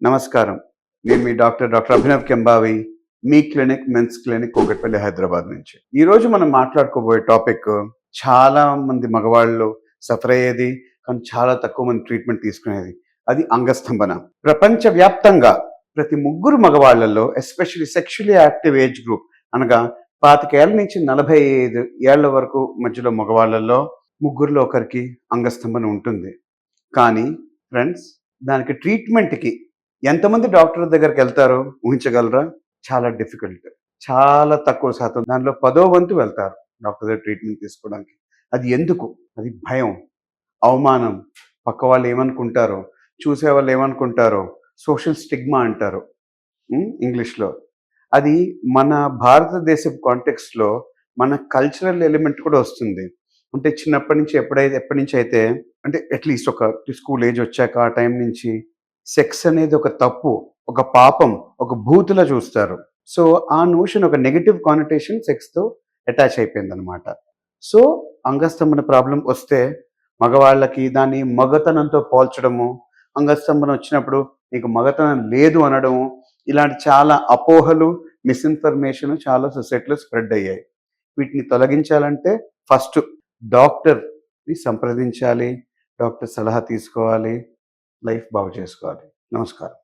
నమస్కారం. నేను మీ డాక్టర్ అభినవ్ కెంబావి. మీ clinic men's clinic Kukatpally Hyderabad నుంచి. ఈరోజు మనం మాట్లాడుకోబోయే టాపిక్ చాలా మంది మగవాళ్ళు సఫర్ అయ్యేది, కానీ చాలా తక్కువ మంది ట్రీట్మెంట్ తీసుకునేది. అది అంగస్తంభన. ప్రపంచవ్యాప్తంగా ప్రతి ముగ్గురు మగవాళ్లలో, especially sexually active age group అనగా 25 ఏళ్ల నుంచి 45 ఏళ్ల వరకు మధ్యలో మగవాళ్ళల్లో ముగ్గురులో ఒకరికి అంగస్తంభన ఉంటుంది. కానీ ఫ్రెండ్స్, దానికి ట్రీట్మెంట్‌కి ఎంతమంది డాక్టర్ దగ్గరికి వెళ్తారో ఊహించగలరా? చాలా డిఫికల్ట్. చాలా తక్కువ శాతం. దానిలో 10వ వంతు వెళ్తారు డాక్టర్ దగ్గర ట్రీట్మెంట్ తీసుకోవడానికి. అది ఎందుకు? అది భయం, అవమానం, పక్క వాళ్ళు ఏమనుకుంటారో, చూసేవాళ్ళు ఏమనుకుంటారో, సోషల్ స్టిగ్మా అంటారు ఇంగ్లీష్‌లో. అది మన భారతదేశపు కాంటెక్స్ట్‌లో మన కల్చరల్ ఎలిమెంట్ కూడా వస్తుంది. అంటే చిన్నప్పటి నుంచి ఎప్పటి నుంచి అయితే అంటే అట్‌లీస్ట్ ఒక స్కూల్ ఏజ్ వచ్చాక ఆ టైం నుంచి సెక్స్ అనేది ఒక తప్పు, ఒక పాపం, ఒక భూతిలా చూస్తారు. సో, ఆ నోషన్ ఒక నెగెటివ్ కానోటేషన్ సెక్స్‌తో అటాచ్ అయిపోయిందనమాట. సో, అంగస్తంభన ప్రాబ్లమ్ వస్తే మగవాళ్ళకి దాన్ని మగతనంతో పోల్చడము, అంగస్తంభన వచ్చినప్పుడు నీకు మగతనం లేదు అనడము, ఇలాంటి చాలా అపోహలు, మిస్‌ఇన్ఫర్మేషన్ చాలా సొసైటీలో స్ప్రెడ్ అయ్యాయి. వీటిని తొలగించాలంటే ఫస్ట్ డాక్టర్‌ని సంప్రదించాలి. డాక్టర్ సలహా తీసుకోవాలి. లైఫ్ బాగు చేసుకోవాలి. నమస్కారం.